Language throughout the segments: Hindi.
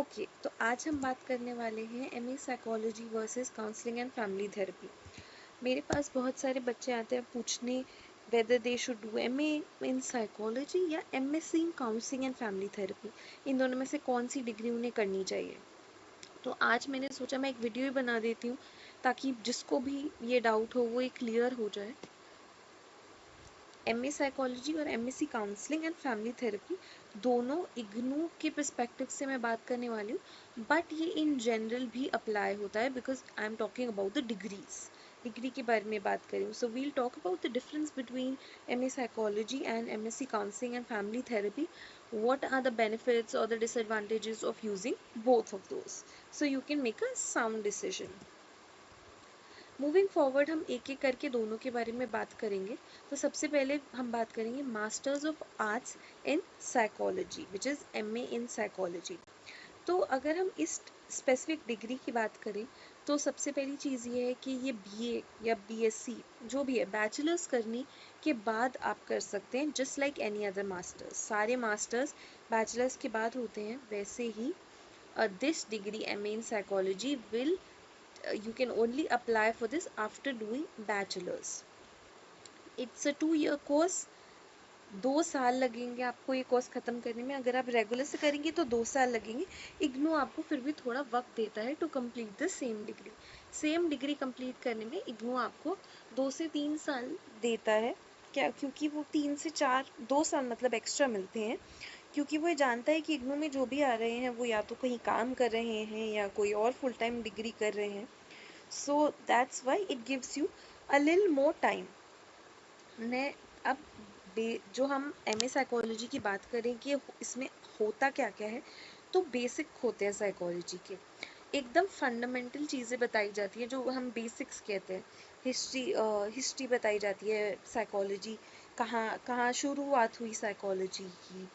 ओके, तो आज हम बात करने वाले हैं MA psychology versus counselling and family therapy. मेरे पास बहुत सारे बच्चे आते हैं पूछने whether they should do MA in psychology या MSc in counselling and family therapy, इन दोनों में से कौन सी डिग्री उन्हें करनी चाहिए। तो आज मैंने सोचा मैं एक वीडियो ही बना देती हूँ ताकि जिसको भी ये डाउट हो वो ये क्लियर हो जाए। एमए साइकोलॉजी और MSc counselling and family therapy दोनों इग्नू के पर्सपेक्टिव से मैं बात करने वाली हूँ, बट ये इन जनरल भी अप्लाई होता है because I am talking about the degree के बारे में बात करें। So we'll talk about the difference between MA psychology and MSc counselling and family therapy, what are the benefits or the disadvantages of using both of those, so you can make a sound decision. Moving forward हम एक एक करके दोनों के बारे में बात करेंगे। तो सबसे पहले हम बात करेंगे masters of arts in psychology which is MA in psychology. तो अगर हम इस स्पेसिफिक डिग्री की बात करें तो सबसे पहली चीज़ ये है कि ये बीए या बीएससी जो भी है बैचलर्स करने के बाद आप कर सकते हैं, just like any other masters. सारे मास्टर्स बैचलर्स के बाद होते हैं, वैसे ही this degree MA in psychology will you can only apply for this after doing bachelor's. It's a 2 year course. 2 साल लगेंगे आपको ये कोर्स ख़त्म करने में। अगर आप रेगुलर से करेंगे तो 2 साल लगेंगे। इग्नू आपको फिर भी थोड़ा वक्त देता है to complete the same degree complete करने में इग्नू आपको 2 से 3 साल देता है। क्या? क्योंकि वो 3 से 4 2 साल मतलब एक्स्ट्रा मिलते हैं, क्योंकि वो जानता है कि इग्नू में जो भी आ रहे हैं वो या तो कहीं काम कर रहे हैं या कोई और फुल टाइम डिग्री कर रहे हैं। So that's why it gives you अ लिल मोर टाइम। ने अब जो हम एमए साइकोलॉजी की बात करें कि इसमें होता क्या क्या है, तो बेसिक होते हैं साइकोलॉजी के, एकदम फंडामेंटल चीज़ें बताई जाती हैं जो हम बेसिक्स कहते हैं। हिस्ट्री बताई जाती है साइकोलॉजी, कहाँ कहाँ शुरुआत हुई साइकोलॉजी की,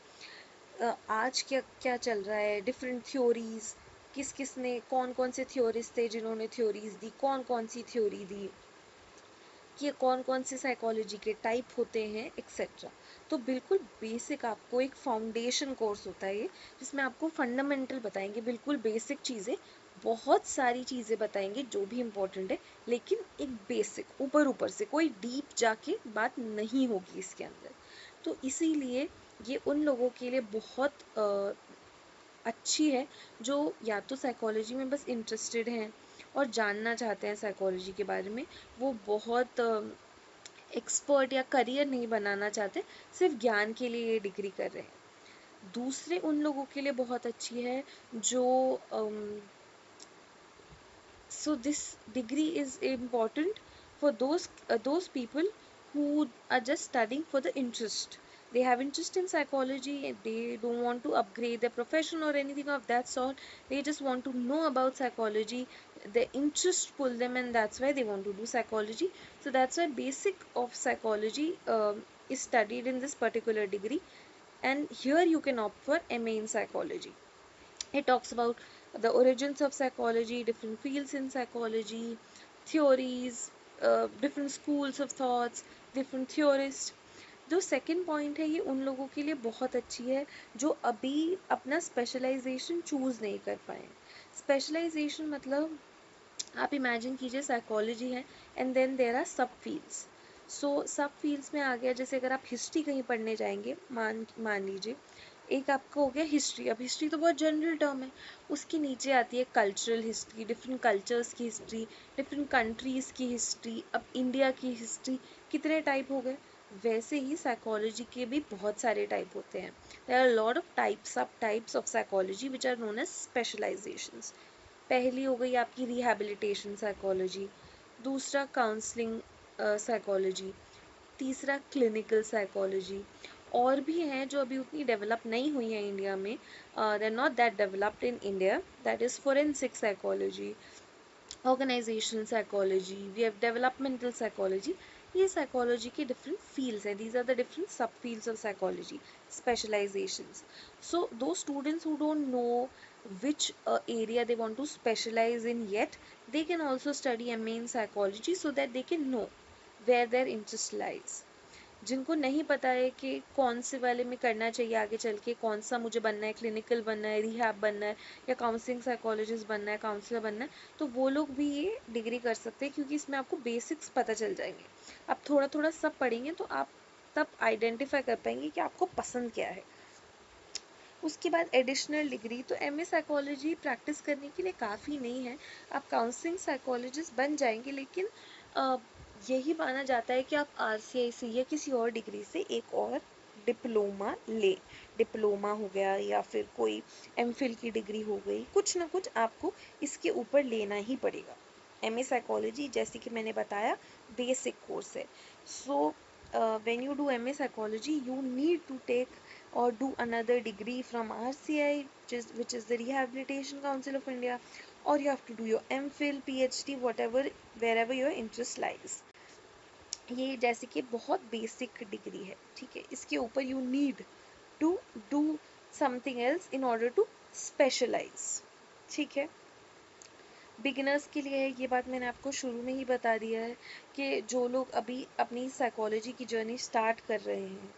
आज क्या क्या चल रहा है, डिफरेंट थ्योरीज, किस किस ने कौन कौन से थ्योरिस्ट थे जिन्होंने थ्योरीज दी, कौन कौन सी थ्योरी दी, कि कौन कौन से साइकोलॉजी के टाइप होते हैं एक्सेट्रा। तो बिल्कुल बेसिक आपको एक फाउंडेशन कोर्स होता है ये, जिसमें आपको फंडामेंटल बताएंगे, बिल्कुल बेसिक चीज़ें, बहुत सारी चीज़ें बताएंगे जो भी इम्पोर्टेंट है, लेकिन एक बेसिक ऊपर ऊपर से, कोई डीप जाके बात नहीं होगी इसके अंदर। तो इसीलिए ये उन लोगों के लिए बहुत अच्छी है जो या तो साइकोलॉजी में बस इंटरेस्टेड हैं और जानना चाहते हैं साइकोलॉजी के बारे में, वो बहुत एक्सपर्ट या करियर नहीं बनाना चाहते, सिर्फ ज्ञान के लिए ये डिग्री कर रहे हैं। दूसरे उन लोगों के लिए बहुत अच्छी है जो so this degree is important for those people who are just studying for the interest. They have interest in psychology and they don't want to upgrade their profession or anything of that sort. They just want to know about psychology. The interest pull them and that's why they want to do psychology. So that's why basic of psychology is studied in this particular degree, and here you can opt for MA in psychology. It talks about the origins of psychology, different fields in psychology, theories, different schools of thoughts, different theorists. जो सेकंड पॉइंट है ये उन लोगों के लिए बहुत अच्छी है जो अभी अपना स्पेशलाइजेशन चूज़ नहीं कर पाए। स्पेशलाइजेशन मतलब आप इमेजिन कीजिए साइकोलॉजी है एंड देन देयर आर सब फील्ड्स। सो सब फील्ड्स में आ गया, जैसे अगर आप हिस्ट्री कहीं पढ़ने जाएंगे, मान लीजिए एक आपका हो गया हिस्ट्री। अब हिस्ट्री तो बहुत जनरल टर्म है, उसके नीचे आती है कल्चरल हिस्ट्री, डिफरेंट कल्चर्स की हिस्ट्री, डिफरेंट कंट्रीज़ की हिस्ट्री, अब इंडिया की हिस्ट्री, कितने टाइप हो गए। वैसे ही साइकोलॉजी के भी बहुत सारे टाइप होते हैं। There are lot of types, सब types of psychology which are known as specialisations. पहली हो गई आपकी रिहैबिलिटेशन साइकोलॉजी, दूसरा काउंसलिंग साइकोलॉजी, तीसरा क्लिनिकल साइकोलॉजी। और भी हैं जो अभी उतनी डेवलप नहीं हुई हैं इंडिया में, they are not that developed in India, that is forensic psychology, organisational psychology, we have developmental psychology. ये साइकोलॉजी के डिफरेंट फील्ड्स हैं, these are the different sub fields of psychology, specialisations. So to students who don't know which area they want to specialize in yet, they can also study MA in psychology so that they can know where their interest lies. जिनको नहीं पता है कि कौन से वाले में करना चाहिए आगे चल के, कौन सा मुझे बनना है, क्लिनिकल बनना है, रिहैब बनना है, या काउंसलिंग साइकोलॉजिस्ट बनना है, काउंसलर बनना है, तो वो लोग भी ये डिग्री कर सकते हैं, क्योंकि इसमें आपको बेसिक्स पता चल जाएंगे। आप थोड़ा थोड़ा सब पढ़ेंगे तो आप तब आइडेंटिफाई कर पाएंगे कि आपको पसंद क्या है। उसके बाद एडिशनल डिग्री, तो एमए साइकोलॉजी प्रैक्टिस करने के लिए काफ़ी नहीं है, आप काउंसलिंग साइकोलॉजिस्ट बन जाएंगे, लेकिन यही माना जाता है कि आप आरसीआईसी या किसी और डिग्री से एक और डिप्लोमा ले, डिप्लोमा हो गया या फिर कोई एमफिल की डिग्री हो गई, कुछ ना कुछ आपको इसके ऊपर लेना ही पड़ेगा। एमए साइकोलॉजी जैसे कि मैंने बताया बेसिक कोर्स है। सो when you do MA psychology you need to take or do another degree from RCI, which is the Rehabilitation Council of India, or you have to do your MPhil, PhD, whatever, wherever your interest lies. ये जैसे कि बहुत बेसिक डिग्री है, ठीक है, इसके ऊपर you need to do something else in order to specialise, ठीक है। बिगिनर्स के लिए है, ये बात मैंने आपको शुरू में ही बता दिया है कि जो लोग अभी अपनी साइकोलॉजी की जर्नी स्टार्ट कर रहे हैं,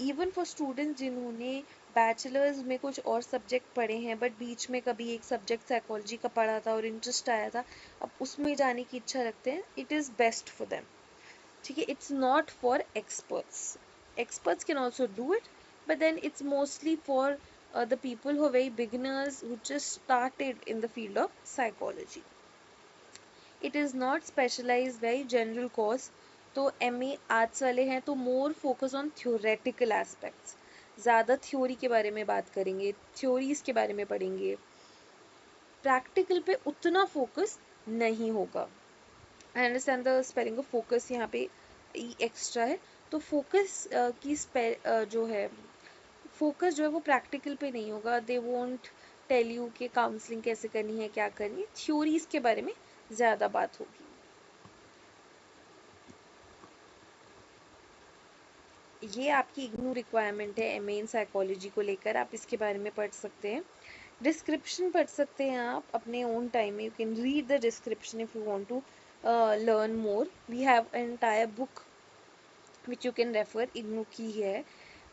इवन फॉर स्टूडेंट्स जिन्होंने बैचलर्स में कुछ और सब्जेक्ट पढ़े हैं बट बीच में कभी एक सब्जेक्ट साइकोलॉजी का पढ़ा था और इंटरेस्ट आया था, अब उसमें जाने की इच्छा रखते हैं, it is best for them, ठीक है। It's not for experts, experts can also do it, but then it's mostly for the people who are very beginners who just started in the field of psychology. It is not specialized, very general course. तो MA आर्ट्स वाले हैं तो more focus on theoretical aspects, ज़्यादा थ्योरी के बारे में बात करेंगे, थ्योरीज के बारे में पढ़ेंगे, प्रैक्टिकल पे उतना फोकस नहीं होगा। I understand the spelling of focus यहाँ पे ई एक्स्ट्रा है, तो फोकस की जो है फोकस जो है वो प्रैक्टिकल पे नहीं होगा। दे वोंट टेल यू कि काउंसलिंग कैसे करनी है, क्या करनी है, थ्योरीज के बारे में ज़्यादा बात होगी। ये आपकी इग्नू रिक्वायरमेंट है एमए इन साइकोलॉजी को लेकर, आप इसके बारे में पढ़ सकते हैं, डिस्क्रिप्शन पढ़ सकते हैं आप अपने ओन टाइम में, you can read the description if you want to learn more. We have an entire book which you can refer, IGNU की है।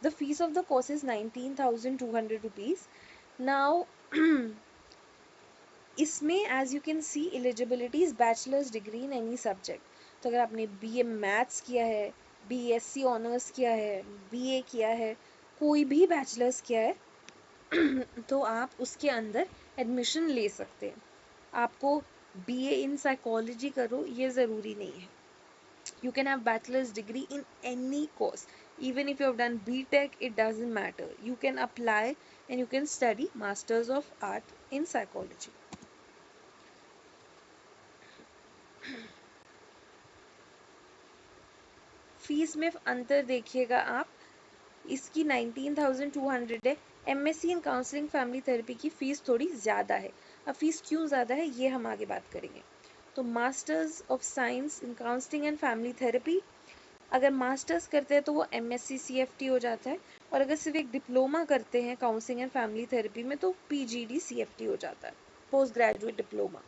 The fees of the course is 19,200 rupees. Now इसमें as you can see eligibility is bachelor's degree in any subject. तो अगर आपने BA मैथ्स किया है, BSc ऑनर्स किया है, BA किया है, कोई भी बैचलर्स किया है तो आप उसके अंदर एडमिशन ले सकते हैं। आपको BA in psychology करो ये ज़रूरी नहीं है। You can have bachelor's degree in any course. Even if you have done BTech, it doesn't matter. You can apply and you can study Masters of Art in Psychology. Fees में अंतर देखिएगा आप, इसकी 19,200 है। MSc इन काउंसलिंग फैमिली थेरेपी की फ़ीस थोड़ी ज़्यादा है। अब फ़ीस क्यों ज़्यादा है ये हम आगे बात करेंगे। तो masters of science in counselling and family therapy, अगर मास्टर्स करते हैं तो वो MSc CFT हो जाता है, और अगर सिर्फ एक डिप्लोमा करते हैं काउंसलिंग एंड फैमिली थेरेपी में तो PGD CFT हो जाता है, पोस्ट ग्रेजुएट डिप्लोमा।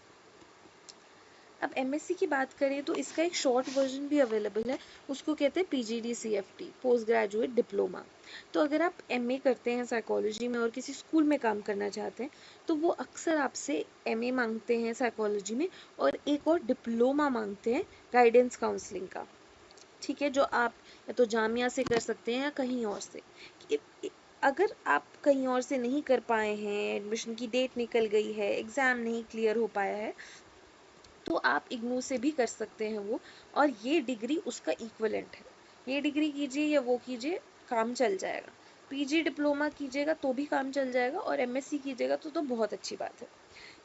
अब MSc की बात करें तो इसका एक शॉर्ट वर्जन भी अवेलेबल है, उसको कहते हैं PGD CFT, post graduate diploma. तो अगर आप MA करते हैं साइकोलॉजी में और किसी स्कूल में काम करना चाहते हैं तो वो अक्सर आपसे MA मांगते हैं साइकोलॉजी में, और एक और डिप्लोमा मांगते हैं गाइडेंस काउंसलिंग का, ठीक है, जो आप या तो जामिया से कर सकते हैं या कहीं और से। अगर आप कहीं और से नहीं कर पाए हैं, एडमिशन की डेट निकल गई है, एग्ज़ाम नहीं क्लियर हो पाया है, तो आप इग्नू से भी कर सकते हैं वो, और ये डिग्री उसका इक्वलेंट है। ये डिग्री कीजिए या वो कीजिए, काम चल जाएगा। PG डिप्लोमा कीजिएगा तो भी काम चल जाएगा, और MSc कीजिएगा तो बहुत अच्छी बात है।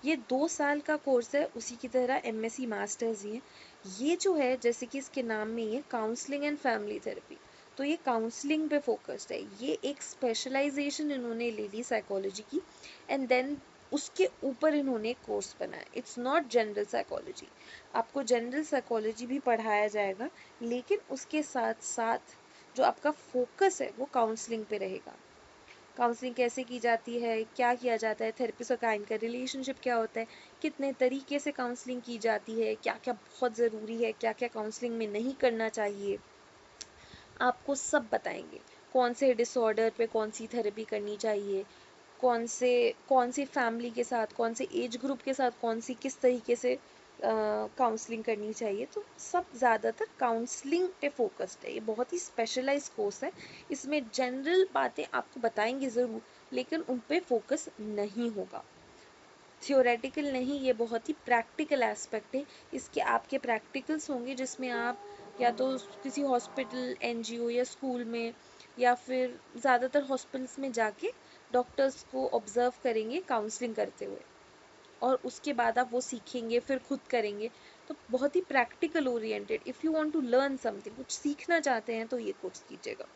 ये 2 साल का कोर्स है, उसी की तरह MSc मास्टर्स ही है। ये जो है जैसे कि इसके नाम में ही है काउंसलिंग एंड फैमिली थेरेपी, तो ये काउंसलिंग पे फोकस्ड है, ये एक स्पेशलाइजेशन इन्होंने ले ली साइकोलॉजी की, एंड देन उसके ऊपर इन्होंने एक कोर्स बनाया। इट्स नॉट जनरल साइकोलॉजी, आपको जनरल साइकोलॉजी भी पढ़ाया जाएगा, लेकिन उसके साथ साथ जो आपका फोकस है वो काउंसलिंग पे रहेगा। काउंसलिंग कैसे की जाती है, क्या किया जाता है, थेरेपिस्ट और क्लाइंट का रिलेशनशिप क्या होता है, कितने तरीके से काउंसलिंग की जाती है, क्या क्या बहुत ज़रूरी है, क्या क्या काउंसलिंग में नहीं करना चाहिए, आपको सब बताएंगे, कौन से डिसऑर्डर पे कौन सी थेरेपी करनी चाहिए, कौन सी फैमिली के साथ, कौन से एज ग्रुप के साथ कौन सी किस तरीके से काउंसलिंग करनी चाहिए। तो सब ज़्यादातर काउंसलिंग पे फोकस्ड है। ये बहुत ही स्पेशलाइज कोर्स है। इसमें जनरल बातें आपको बताएंगे ज़रूर, लेकिन उन पे फोकस नहीं होगा, थियोरेटिकल नहीं। ये बहुत ही प्रैक्टिकल एस्पेक्ट है। इसके आपके प्रैक्टिकल्स होंगे जिसमें आप या तो किसी हॉस्पिटल, एनजीओ या स्कूल में, या फिर ज़्यादातर हॉस्पिटल्स में जाके डॉक्टर्स को ऑब्जर्व करेंगे काउंसलिंग करते हुए, और उसके बाद आप वो सीखेंगे, फिर खुद करेंगे। तो बहुत ही practical oriented. If you want to learn something, कुछ सीखना चाहते हैं, तो ये कोर्स कीजिएगा।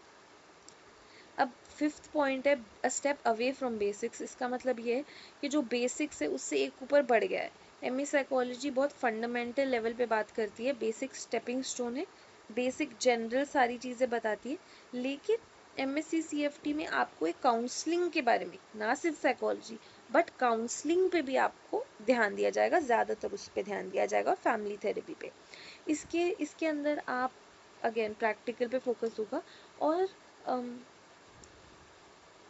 अब फिफ्थ पॉइंट है a step away from basics. इसका मतलब ये है कि जो बेसिक्स है उससे एक ऊपर बढ़ गया है। एमए साइकोलॉजी बहुत फंडामेंटल लेवल पे बात करती है, बेसिक स्टेपिंग स्टोन है, बेसिक जनरल सारी चीज़ें बताती है। लेकिन एमएससी सीएफटी में आपको एक काउंसलिंग के बारे में, ना सिर्फ साइकोलॉजी बट काउंसलिंग पे भी आपको ध्यान दिया जाएगा, ज़्यादातर उस पर ध्यान दिया जाएगा, और फैमिली थेरेपी पे। इसके अंदर आप अगेन प्रैक्टिकल पे फोकस होगा, और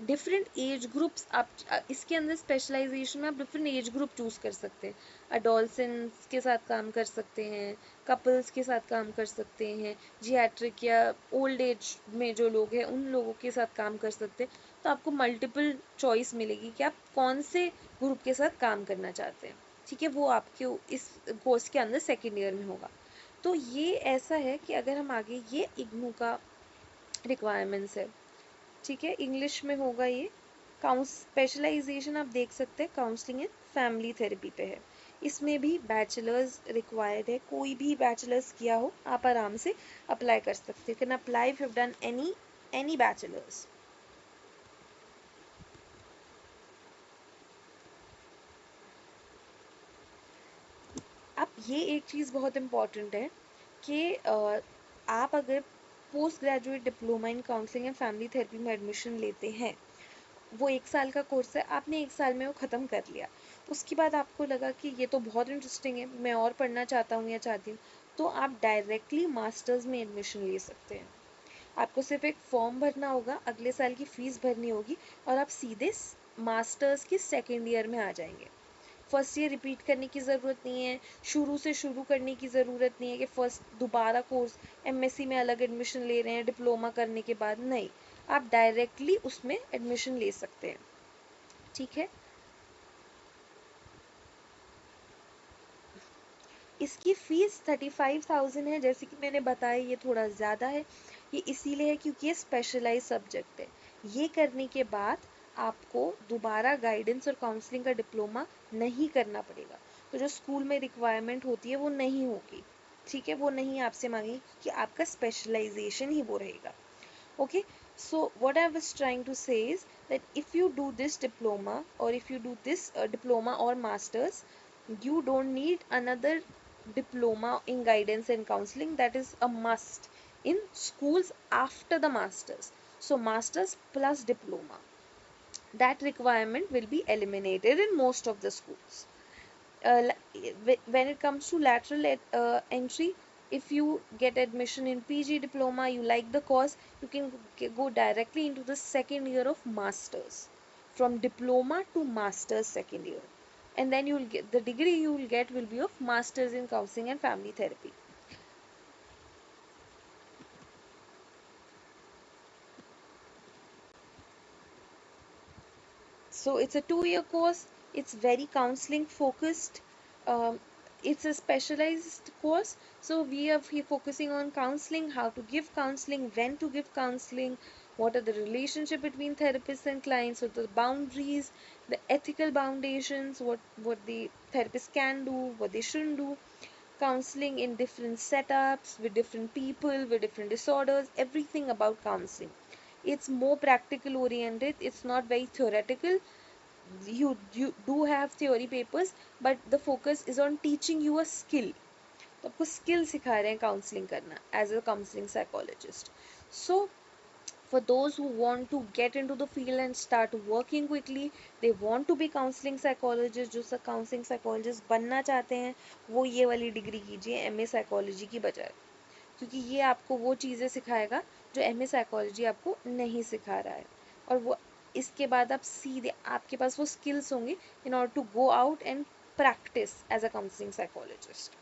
डिफरेंट एज ग्रुप्स आप इसके अंदर स्पेशलाइजेशन में आप डिफरेंट एज ग्रुप चूज कर सकते हैं। अडोलसेंस के साथ काम कर सकते हैं, कपल्स के साथ काम कर सकते हैं, जियाट्रिक या ओल्ड एज में जो लोग हैं उन लोगों के साथ काम कर सकते हैं। तो आपको मल्टीपल चॉइस मिलेगी कि आप कौन से ग्रुप के साथ काम करना चाहते हैं। ठीक है, वो आपके इस कोर्स के अंदर सेकेंड ईयर में होगा। तो ये ऐसा है कि अगर हम आगे, ये इग्नू का रिक्वायरमेंट्स है। ठीक है, इंग्लिश में होगा ये। स्पेशलाइजेशन आप देख सकते हैं काउंसलिंग एंड फैमिली थेरेपी पे है। इसमें भी बैचलर्स रिक्वायर्ड है। कोई भी बैचलर्स किया हो आप आराम से अप्लाई कर सकते हैं। Can apply if you have done any bachelors. अब ये एक चीज़ बहुत इम्पॉर्टेंट है कि आप अगर post graduate diploma in counselling and family therapy में एडमिशन लेते हैं, वो 1 साल का कोर्स है, आपने 1 साल में वो ख़त्म कर लिया, उसके बाद आपको लगा कि ये तो बहुत इंटरेस्टिंग है, मैं और पढ़ना चाहता हूँ या चाहती हूँ, तो आप डायरेक्टली मास्टर्स में एडमिशन ले सकते हैं। आपको सिर्फ एक फॉर्म भरना होगा, अगले साल की फ़ीस भरनी होगी, और आप सीधे मास्टर्स के सेकेंड ईयर में आ जाएंगे। फर्स्ट ईयर रिपीट करने की ज़रूरत नहीं है, शुरू से शुरू करने की ज़रूरत नहीं है कि फर्स्ट दोबारा कोर्स एमएससी में अलग एडमिशन ले रहे हैं डिप्लोमा करने के बाद, नहीं, आप डायरेक्टली उसमें एडमिशन ले सकते हैं। ठीक है, इसकी फ़ीस 35,000 है। जैसे कि मैंने बताया, ये थोड़ा ज़्यादा है। ये इसीलिए है क्योंकि ये स्पेशलाइज सब्जेक्ट है। ये करने के बाद आपको दोबारा गाइडेंस और काउंसलिंग का डिप्लोमा नहीं करना पड़ेगा। तो जो स्कूल में रिक्वायरमेंट होती है वो नहीं होगी। ठीक है, वो नहीं आपसे मांगेगी क्योंकि आपका स्पेशलाइजेशन ही वो रहेगा। Okay, so what I was trying to say is that if you do this diploma, or if you do this diploma or masters, you don't need another diploma in guidance and counseling. That is a must in schools after the masters. So masters plus diploma, that requirement will be eliminated in most of the schools. When it comes to lateral entry, if you get admission in PG diploma, you like the course, you can go directly into the second year of masters, from diploma to masters second year, and then you will get the degree you will get will be of masters in counseling and family therapy. So it's a 2 year course. It's very counseling focused. Um, it's a specialized course. So we are focusing on counseling, how to give counseling, when to give counseling, what are the relationship between therapists and clients, what are the boundaries, the ethical foundations, what the therapist can do, what they shouldn't do. Counseling in different setups with different people with different disorders, everything about counseling. It's more practical oriented. It's not very theoretical. You do have theory papers, but the focus is on teaching you a skill. तो आपको स्किल सिखा रहे हैं काउंसलिंग करना as a counselling psychologist. So for those who want to get into the field and start working quickly, they want to be counseling psychologist, जो काउंसलिंग साइकोलॉजिस्ट बनना चाहते हैं, वो ये वाली डिग्री कीजिए एमए साइकोलॉजी की बजाय, क्योंकि ये आपको वो चीज़ें सिखाएगा जो एमए साइकोलॉजी आपको नहीं सिखा रहा है। और वो इसके बाद आप सीधे, आपके पास वो स्किल्स होंगे in order to go out and practise as a counselling psychologist.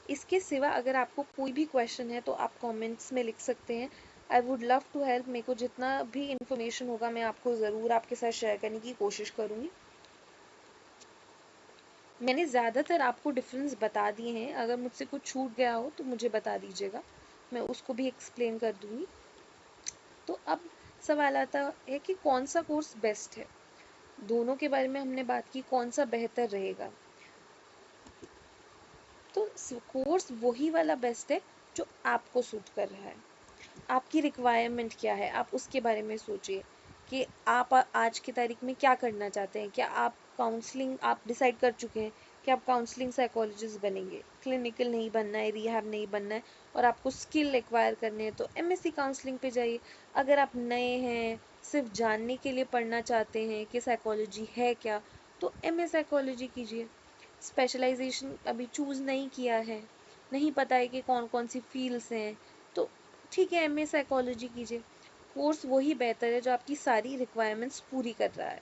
इसके सिवा अगर आपको कोई भी क्वेश्चन है तो आप कमेंट्स में लिख सकते हैं। I would love to help. मेरे को जितना भी इंफॉर्मेशन होगा मैं आपको ज़रूर आपके साथ शेयर करने की कोशिश करूँगी। मैंने ज़्यादातर आपको डिफरेंस बता दिए हैं, अगर मुझसे कुछ छूट गया हो तो मुझे बता दीजिएगा, मैं उसको भी एक्सप्लेन कर दूँगी। तो अब सवाल आता है कि कौन सा कोर्स बेस्ट है। दोनों के बारे में हमने बात की, कौन सा बेहतर रहेगा। तो कोर्स वही वाला बेस्ट है जो आपको सूट कर रहा है। आपकी रिक्वायरमेंट क्या है, आप उसके बारे में सोचिए कि आप आज की तारीख में क्या करना चाहते हैं। क्या आप काउंसलिंग, आप डिसाइड कर चुके हैं कि आप काउंसलिंग साइकोलॉजिस्ट बनेंगे, क्लिनिकल नहीं बनना है, रिहैब नहीं बनना है, और आपको स्किल एक्वायर करने हैं तो एमएससी काउंसलिंग पे जाइए। अगर आप नए हैं, सिर्फ जानने के लिए पढ़ना चाहते हैं कि साइकोलॉजी है क्या, तो एमए साइकोलॉजी कीजिए। स्पेशलाइजेशन अभी चूज़ नहीं किया है, नहीं पता है कि कौन कौन सी फील्ड्स हैं, तो ठीक है एमए साइकोलॉजी कीजिए। कोर्स वही बेहतर है जो आपकी सारी रिक्वायरमेंट्स पूरी कर रहा है।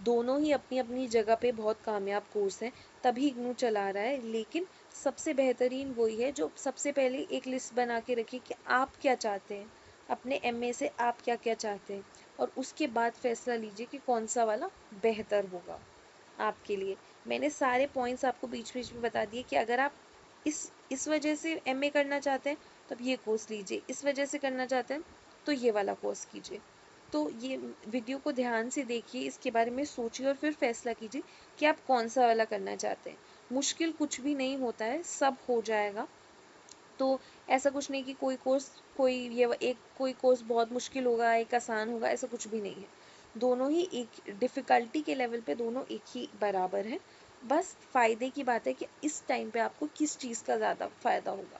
दोनों ही अपनी अपनी जगह पे बहुत कामयाब कोर्स हैं, तभी इग्नू चला रहा है। लेकिन सबसे बेहतरीन वही है जो सबसे पहले एक लिस्ट बना के रखिए कि आप क्या चाहते हैं, अपने एमए से आप क्या क्या चाहते हैं, और उसके बाद फैसला लीजिए कि कौन सा वाला बेहतर होगा आपके लिए। मैंने सारे पॉइंट्स आपको बीच बीच में बता दिए कि अगर आप इस वजह से एमए करना चाहते हैं तब ये कोर्स लीजिए, इस वजह से करना चाहते हैं तो ये वाला कोर्स कीजिए। तो ये वीडियो को ध्यान से देखिए, इसके बारे में सोचिए और फिर फैसला कीजिए कि आप कौन सा वाला करना चाहते हैं। मुश्किल कुछ भी नहीं होता है, सब हो जाएगा। तो ऐसा कुछ नहीं कि कोई कोर्स, कोई कोर्स बहुत मुश्किल होगा, एक आसान होगा, ऐसा कुछ भी नहीं है। दोनों ही एक डिफ़िकल्टी के लेवल पे दोनों एक ही बराबर हैं। बस फ़ायदे की बात है कि इस टाइम पे आपको किस चीज़ का ज़्यादा फ़ायदा होगा।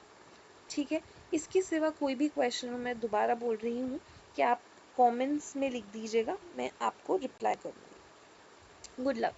ठीक है। इसके सिवा कोई भी क्वेश्चन हो, मैं दोबारा बोल रही हूँ कि आप कमेंट्स में लिख दीजिएगा, मैं आपको रिप्लाई करूँगी। Good luck.